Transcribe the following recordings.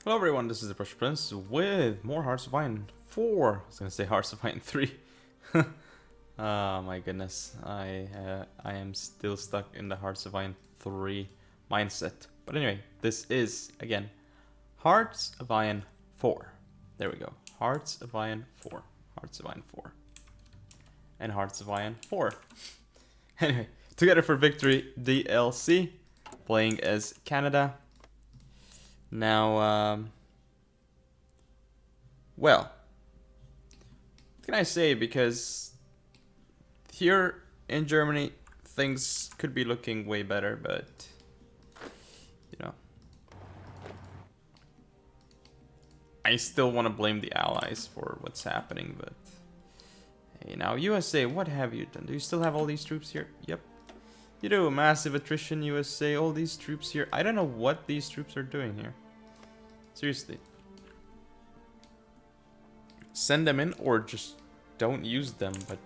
Hello everyone, this is the Brush Prince with more Hearts of Iron 4. I was gonna say Hearts of Iron 3. Oh my goodness, I am still stuck in the Hearts of Iron 3 mindset. But anyway, this is, again, Hearts of Iron 4. There we go. Hearts of Iron 4. Hearts of Iron 4. And Hearts of Iron 4. Anyway, Together for Victory DLC. Playing as Canada. Now, well, what can I say? Because here in Germany, things could be looking way better, but, you know, I still want to blame the Allies for what's happening, but, hey, now, USA, what have you done? Do you still have all these troops here? Yep. You do, massive attrition, USA, all these troops here. I don't know what these troops are doing here. Seriously. Send them in or just don't use them, but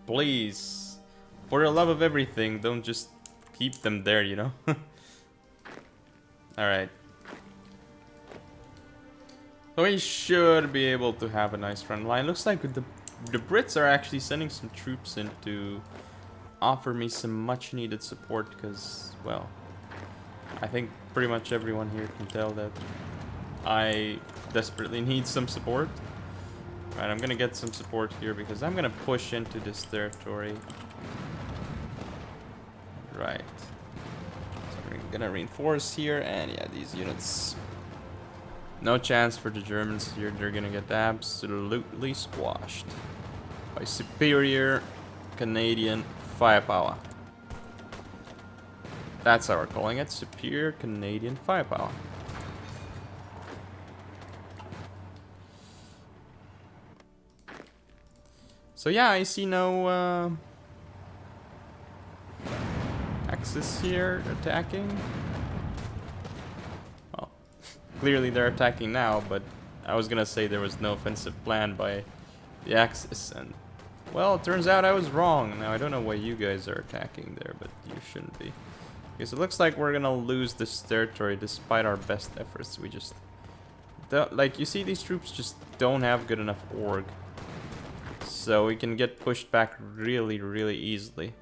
please, for the love of everything, don't just keep them there, you know? Alright. So we should be able to have a nice front line. Looks like the Brits are actually sending some troops in to offer me some much needed support because, well, I think pretty much everyone here can tell that I desperately need some support. Right, I'm gonna get some support here because I'm gonna push into this territory. Right. So we're gonna reinforce here, and yeah, these units. No chance for the Germans here. They're gonna get absolutely squashed by superior Canadian firepower. That's how we're calling it, superior Canadian firepower. So yeah, I see no Axis here attacking. Well, clearly they're attacking now, but I was gonna say there was no offensive plan by the Axis, and well, it turns out I was wrong. Now I don't know why you guys are attacking there, but you shouldn't be. Okay, so it looks like we're gonna lose this territory despite our best efforts. We just don't, like, you see, these troops just don't have good enough org. So we can get pushed back really, really easily.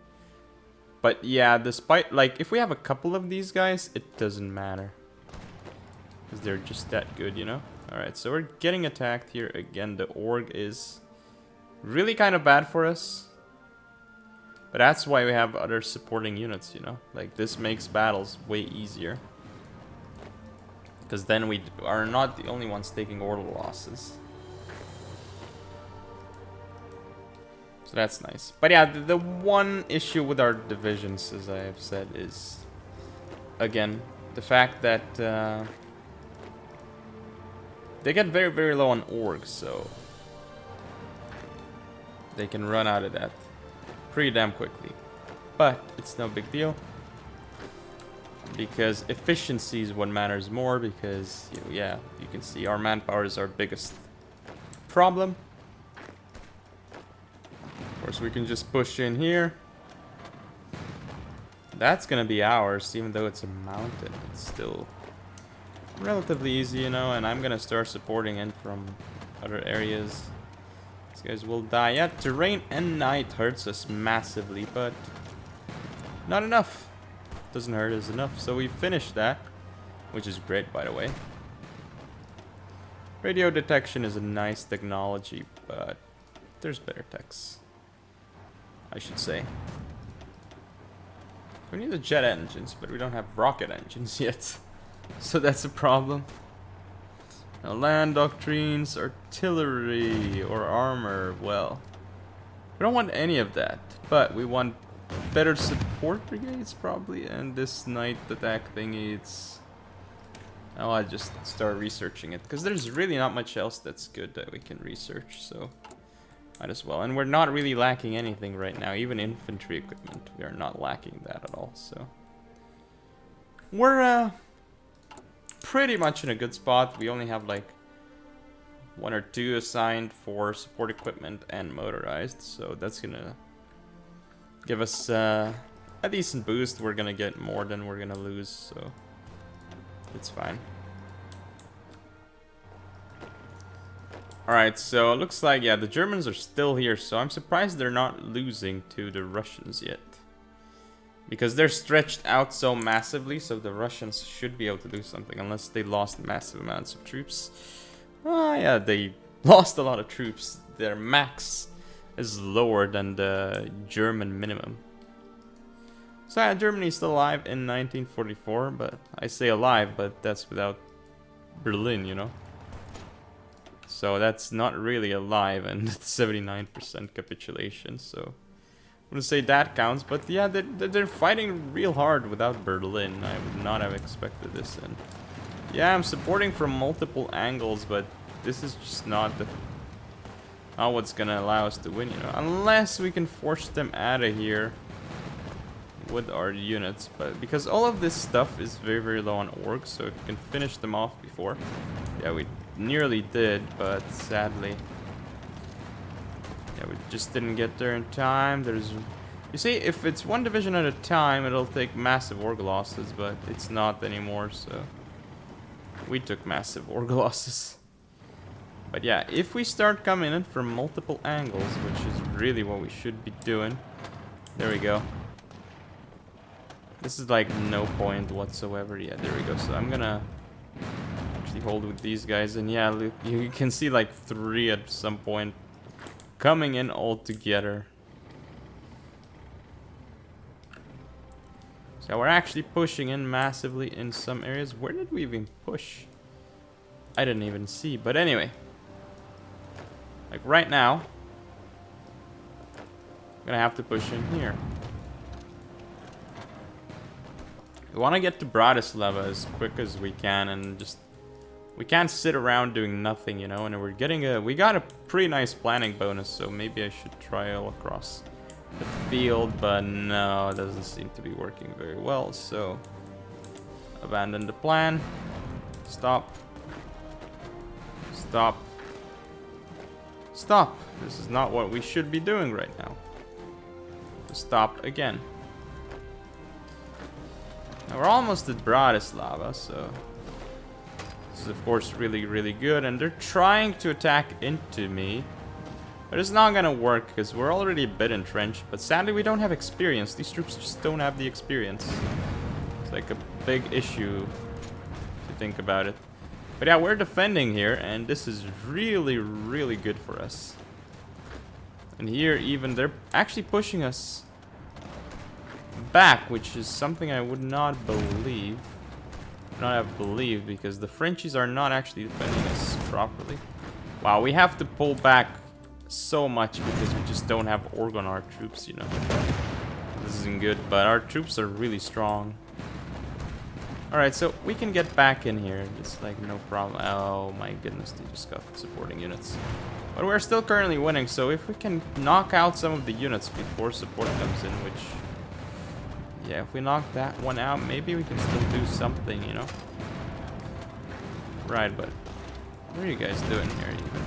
But yeah, despite, like, if we have a couple of these guys, it doesn't matter. Because they're just that good, you know? Alright, so we're getting attacked here again. The org is really kind of bad for us. But that's why we have other supporting units, you know? Like, this makes battles way easier. Because then we are not the only ones taking order losses. So that's nice. But yeah, the one issue with our divisions, as I have said, is, again, the fact that they get very, very low on org, so they can run out of that pretty damn quickly. But it's no big deal, because efficiency is what matters more, because, you know, yeah, you can see our manpower is our biggest problem. Of course, we can just push in here. That's gonna be ours, even though it's a mountain. It's still relatively easy, you know, and I'm gonna start supporting in from other areas. These guys will die. Yeah, terrain and night hurts us massively, but not enough. Doesn't hurt us enough, so we finished that, which is great, by the way. Radio detection is a nice technology, but there's better techs, I should say. We need the jet engines, but we don't have rocket engines yet. So that's a problem. Now, land doctrines, artillery, or armor. Well, we don't want any of that, but we want better support brigades, probably. And this night attack thingy, it's... Oh, I just start researching it, because there's really not much else that's good that we can research, so might as well. And we're not really lacking anything right now, even infantry equipment. We are not lacking that at all, so we're pretty much in a good spot. We only have like 1 or 2 assigned for support equipment and motorized, so that's gonna give us a decent boost. We're gonna get more than we're gonna lose, so it's fine. Alright, so it looks like, yeah, the Germans are still here, so I'm surprised they're not losing to the Russians yet. Because they're stretched out so massively, so the Russians should be able to do something, unless they lost massive amounts of troops. Ah, yeah, they lost a lot of troops. Their max is lower than the German minimum. So yeah, Germany is still alive in 1944, but I say alive, but that's without Berlin, you know? So that's not really alive, and it's 79% capitulation, so I wouldn't say that counts, but yeah, they're fighting real hard without Berlin. I would not have expected this, and yeah, I'm supporting from multiple angles, but this is just not what's gonna allow us to win, you know, unless we can force them out of here with our units, but because all of this stuff is very, very low on orgs, so if we can finish them off before, yeah, we nearly did, but sadly, yeah, we just didn't get there in time. You see, if it's one division at a time, it'll take massive org losses, but it's not anymore, so we took massive org losses. But yeah, if we start coming in from multiple angles, which is really what we should be doing, there we go. This is like no point whatsoever. Yeah, there we go. So I'm gonna actually hold with these guys, and yeah, look, you can see like 3 at some point coming in all together. So we're actually pushing in massively in some areas. Where did we even push? I didn't even see. But anyway, like right now, I'm gonna have to push in here. We want to get to Bratislava as quick as we can, and just we can't sit around doing nothing, you know. And we got a pretty nice planning bonus, so maybe I should try all across the field, but no, it doesn't seem to be working very well. So abandon the plan. Stop. Stop. Stop. This is not what we should be doing right now. Stop again. Now we're almost at Bratislava, so this is of course really, really good. And they're trying to attack into me, but it's not gonna work because we're already a bit entrenched. But sadly, we don't have experience. These troops just don't have the experience. It's like a big issue if you think about it. But yeah, we're defending here, and this is really, really good for us. And here, even they're actually pushing us back, which is something I would not believe. Not have believed, because the Frenchies are not actually defending us properly. Wow, we have to pull back so much because we just don't have org on our troops, you know. This isn't good, but our troops are really strong. Alright, so we can get back in here. It's like no problem. Oh my goodness, they just got supporting units. But we're still currently winning, so if we can knock out some of the units before support comes in, which... yeah, if we knock that one out, maybe we can still do something, you know? Right, but... what are you guys doing here, even?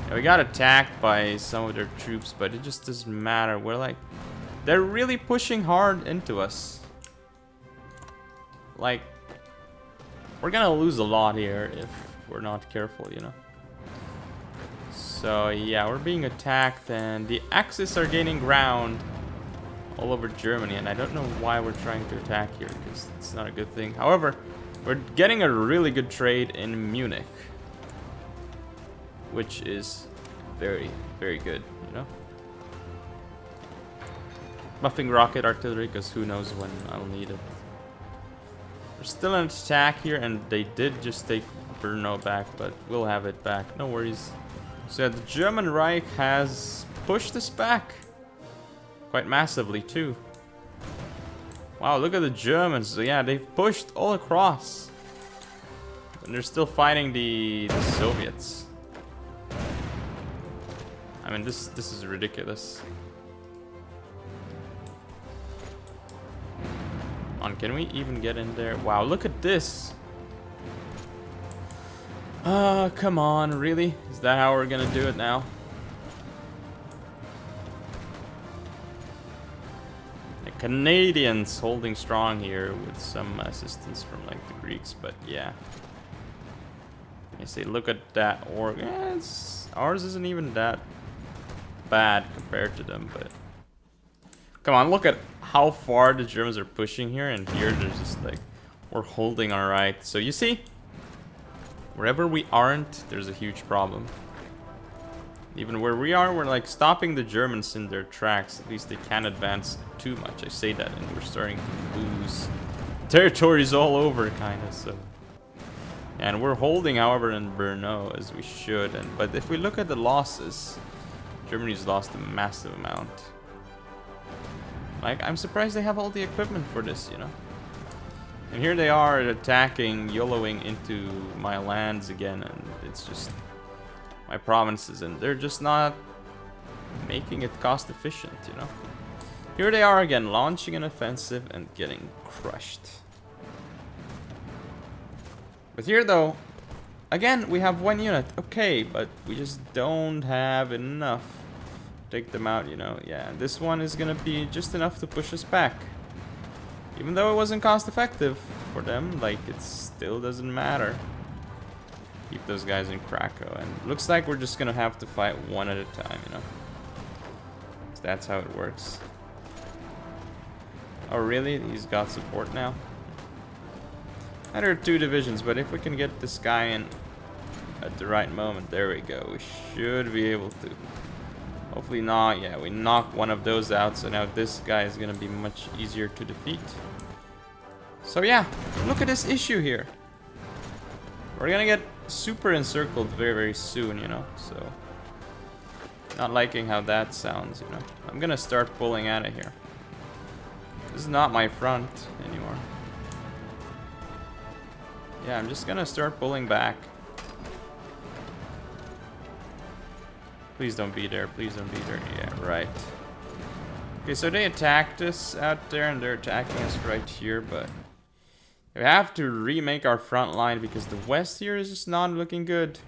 Yeah, we got attacked by some of their troops, but it just doesn't matter. We're like... they're really pushing hard into us. Like... we're gonna lose a lot here if we're not careful, you know? So, yeah, we're being attacked, and the Axis are gaining ground all over Germany, and I don't know why we're trying to attack here, because it's not a good thing. However, we're getting a really good trade in Munich, which is very, very good, you know? Buffing rocket artillery, because who knows when I'll need it. We're still in attack here, and they did just take Brno back, but we'll have it back, no worries. So yeah, the German Reich has pushed us back quite massively too. Wow, look at the Germans. So yeah, they've pushed all across, and they're still fighting the Soviets. I mean, this is ridiculous. Can we even get in there? Wow, look at this. Come on, really? Is that how we're gonna do it now? The Canadians holding strong here with some assistance from like the Greeks, but yeah. I say, look at that org. Yeah, ours isn't even that bad compared to them, but come on, look at how far the Germans are pushing here, and here they're just like, we're holding our right. So you see, wherever we aren't, there's a huge problem. Even where we are, we're like stopping the Germans in their tracks. At least they can't advance too much. I say that, and we're starting to lose territories all over, kind of. So, and we're holding, however, in Brno as we should. But if we look at the losses, Germany's lost a massive amount. Like, I'm surprised they have all the equipment for this, you know. And here they are attacking, YOLOing into my lands again, and it's just my provinces, and they're just not making it cost efficient, you know. Here they are again, launching an offensive and getting crushed. But here though, again, we have one unit, okay, but we just don't have enough to take them out, you know. Yeah, this one is gonna be just enough to push us back. Even though it wasn't cost effective for them, like, it still doesn't matter. Keep those guys in Krakow, and looks like we're just gonna have to fight one at a time, you know. So that's how it works. Oh really? He's got support now? There are 2 divisions, but if we can get this guy in at the right moment, there we go. We should be able to. Hopefully not. Yeah, we knock one of those out, so now this guy is gonna be much easier to defeat. So yeah, look at this issue here. We're gonna get super encircled very, very soon, you know, so not liking how that sounds, you know. I'm gonna start pulling out of here. This is not my front anymore. Yeah, I'm just gonna start pulling back. Please don't be there, please don't be there. Yeah, right. Okay, so they attacked us out there, and they're attacking us right here, but we have to remake our front line because the west here is just not looking good.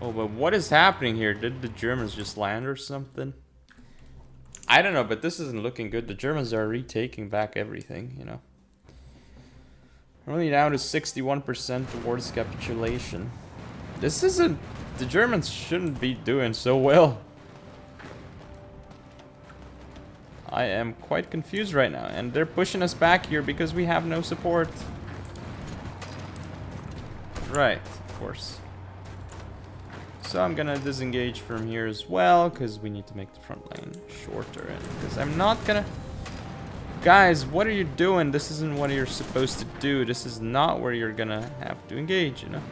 Oh, but what is happening here? Did the Germans just land or something? I don't know, but this isn't looking good. The Germans are retaking back everything, you know. We're only down to 61% towards capitulation. This isn't... The Germans shouldn't be doing so well. I am quite confused right now, and they're pushing us back here because we have no support. Right, of course. So I'm gonna disengage from here as well, because we need to make the front line shorter, and because I'm not gonna... Guys, what are you doing? This isn't what you're supposed to do. This is not where you're gonna have to engage, you know?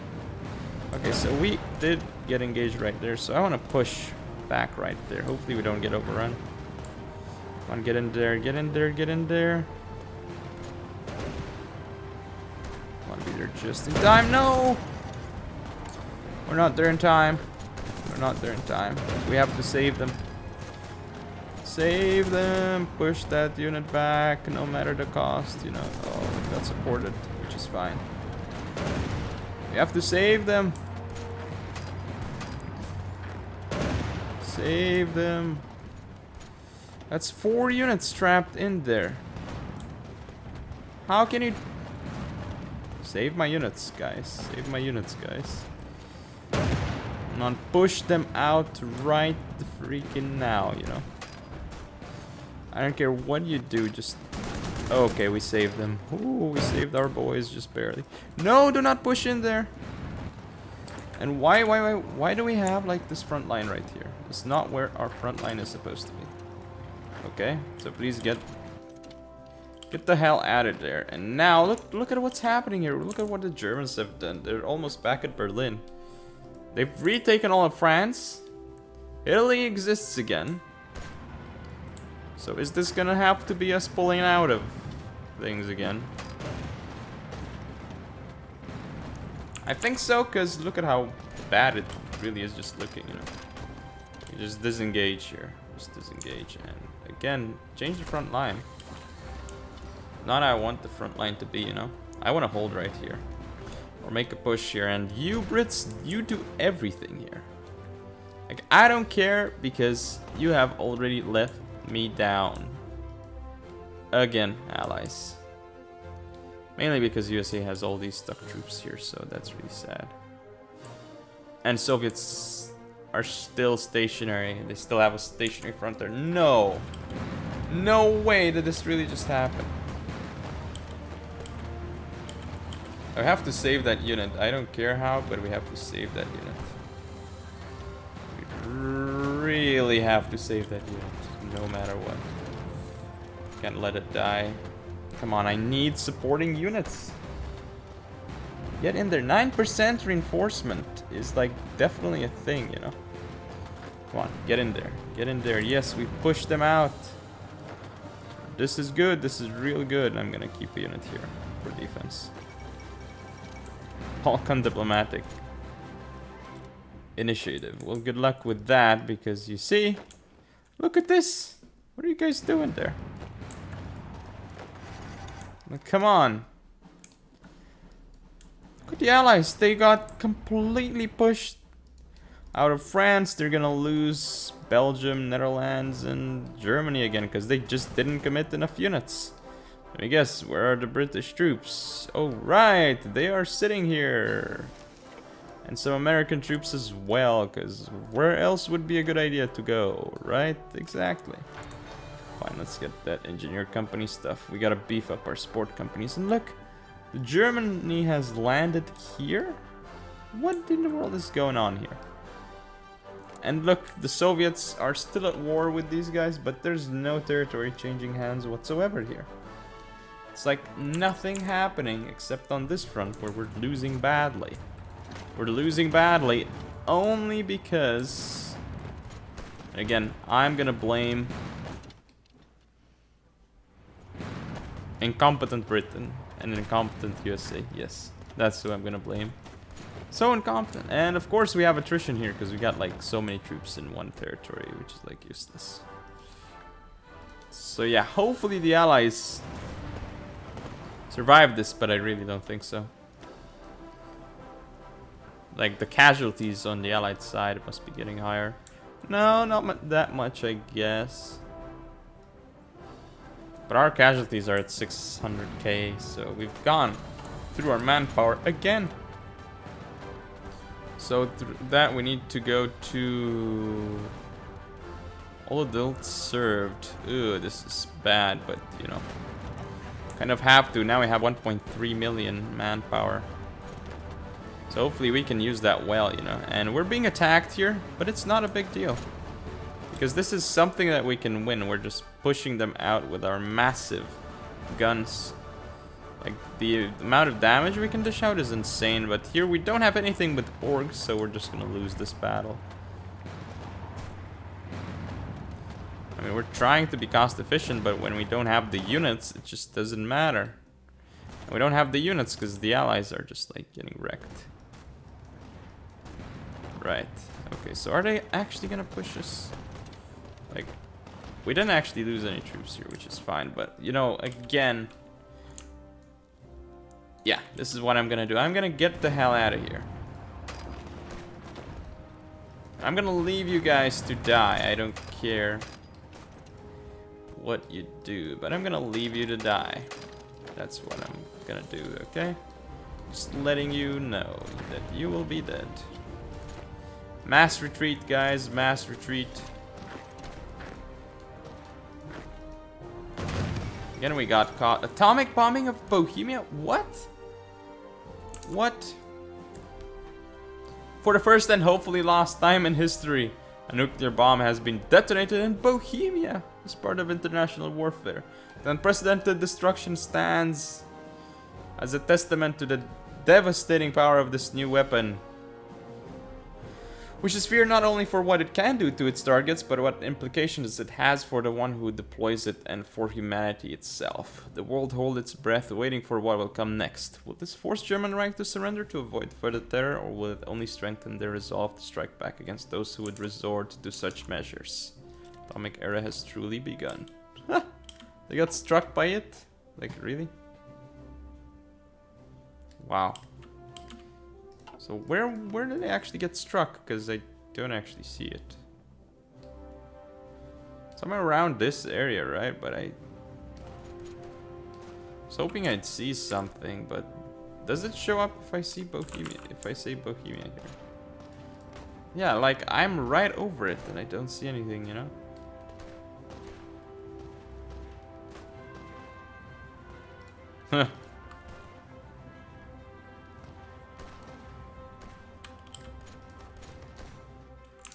Okay, so we did get engaged right there, so I want to push back right there. Hopefully we don't get overrun. Come on, get in there, get in there, get in there. I want to be there just in time. No! We're not there in time. We're not there in time. We have to save them. Save them. Push that unit back, no matter the cost, you know. Oh, we got supported, which is fine. We have to save them. Save them. That's 4 units trapped in there. How can you... Save my units, guys. Save my units, guys. Come on, push them out right the freaking now, you know. I don't care what you do, just... Okay, we saved them. Ooh, we saved our boys just barely. No, do not push in there. And why do we have like this front line right here? It's not where our front line is supposed to be. Okay, so please get the hell out of there. And now look at what's happening here. Look at what the Germans have done. They're almost back at Berlin. They've retaken all of France. Italy exists again. So is this gonna have to be us pulling out of things again? I think so, because look at how bad it really is just looking, you know. You just disengage here. Just disengage. And again, change the front line. Not how I want the front line to be, you know. I want to hold right here. Or make a push here. And you Brits, you do everything here. Like, I don't care because you have already left me down. Again, allies. Mainly because USA has all these stuck troops here, so that's really sad. And Soviets are still stationary. They still have a stationary front there. No! No way did this really just happen. I have to save that unit. I don't care how, but we have to save that unit. We really have to save that unit, no matter what. Can't let it die. Come on, I need supporting units. Get in there. 9% reinforcement is like definitely a thing, you know. Come on, get in there. Get in there. Yes, we pushed them out. This is good. This is real good. I'm gonna keep a unit here for defense. Balkan Diplomatic Initiative. Well, good luck with that, because you see, look at this. What are you guys doing there? Like, come on. Look at the Allies. They got completely pushed out of France. They're gonna lose Belgium, Netherlands, and Germany again, because they just didn't commit enough units. Let me guess, where are the British troops? Oh, right, they are sitting here. And some American troops as well, because where else would be a good idea to go, right? Exactly. Fine, let's get that engineer company stuff. We gotta beef up our sport companies. And look, Germany has landed here? What in the world is going on here? And look, the Soviets are still at war with these guys, but there's no territory changing hands whatsoever here. It's like nothing happening except on this front where we're losing badly. We're losing badly only because... Again, I'm gonna blame incompetent Britain and incompetent USA. Yes, that's who I'm gonna blame. So incompetent. And of course we have attrition here because we got like so many troops in one territory, which is like useless. So yeah, hopefully the Allies survive this, but I really don't think so. Like the casualties on the Allied side must be getting higher. No, not that much, I guess. But our casualties are at 600k, so we've gone through our manpower again. So through that we need to go to all adults served. Ooh, this is bad, but you know, kind of have to. Now we have 1.3 million manpower. So hopefully we can use that well, you know. And we're being attacked here, but it's not a big deal. Because this is something that we can win. We're just pushing them out with our massive guns. Like, the amount of damage we can dish out is insane. But here we don't have anything with orgs, so we're just gonna lose this battle. I mean, we're trying to be cost efficient, but when we don't have the units, it just doesn't matter. And we don't have the units because the Allies are just, like, getting wrecked. Right. Okay, so are they actually gonna push us? Like, we didn't actually lose any troops here, which is fine. But, you know, again... Yeah, this is what I'm gonna do. I'm gonna get the hell out of here. I'm gonna leave you guys to die. I don't care what you do, but I'm gonna leave you to die. That's what I'm gonna do, okay? Just letting you know that you will be dead. Mass retreat, guys. Mass retreat. Again, we got caught. Atomic bombing of Bohemia? What? What? For the first and hopefully last time in history, a nuclear bomb has been detonated in Bohemia as part of international warfare. The unprecedented destruction stands as a testament to the devastating power of this new weapon, which is feared not only for what it can do to its targets, but what implications it has for the one who deploys it and for humanity itself. The world holds its breath, waiting for what will come next. Will this force German Reich to surrender to avoid further terror, or will it only strengthen their resolve to strike back against those who would resort to such measures? Atomic era has truly begun. They got struck by it? Like, really? Wow. So where did they actually get struck? Because I don't actually see it. Somewhere around this area, right? But I was hoping I'd see something, but does it show up if I see Bohemia? If I say Bohemia here? Yeah, like, I'm right over it and I don't see anything, you know? Huh.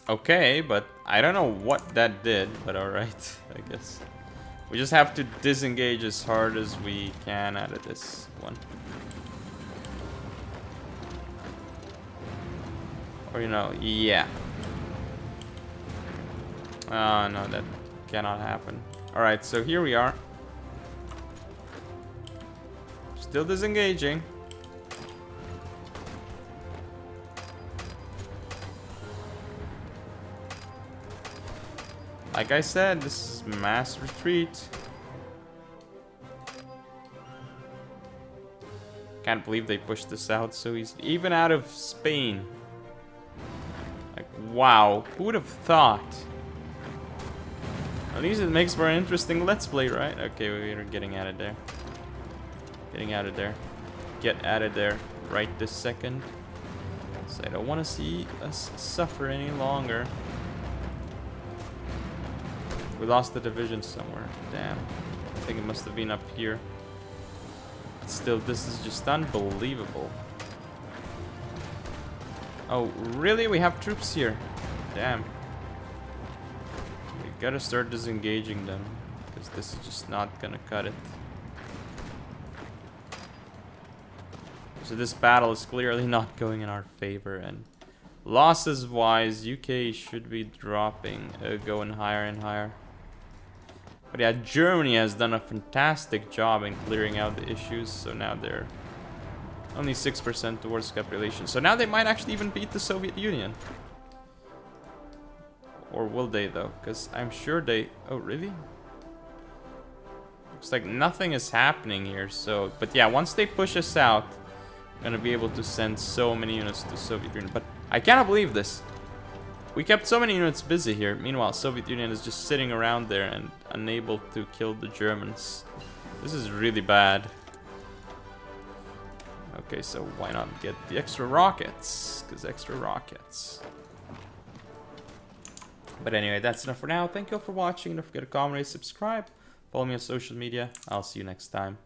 Okay, but I don't know what that did, but alright, I guess. We just have to disengage as hard as we can out of this one. Or, you know, yeah. Oh, no, that cannot happen. Alright, so here we are. Still disengaging. Like I said, this is mass retreat. Can't believe they pushed this out so easy. Even out of Spain. Like, wow. Who would have thought? At least it makes for an interesting Let's Play, right? Okay, we're getting out of there. Getting out of there. Get out of there right this second. So I don't want to see us suffer any longer. We lost the division somewhere. Damn. I think it must have been up here. But still, this is just unbelievable. Oh, really? We have troops here. Damn. We gotta start disengaging them. Because this is just not gonna cut it. So this battle is clearly not going in our favor. And losses wise, UK should be dropping. Going higher and higher. But yeah, Germany has done a fantastic job in clearing out the issues. So now they're only 6% towards capitulation. So now they might actually even beat the Soviet Union. Or will they though? Because I'm sure they... Oh, really? Looks like nothing is happening here. So, but yeah, once they push us out, I'm gonna be able to send so many units to Soviet Union. But I cannot believe this. We kept so many units busy here. Meanwhile, Soviet Union is just sitting around there and unable to kill the Germans. This is really bad. Okay, so why not get the extra rockets? Because extra rockets. But anyway, that's enough for now. Thank you all for watching. Don't forget to comment, rate, subscribe. Follow me on social media. I'll see you next time.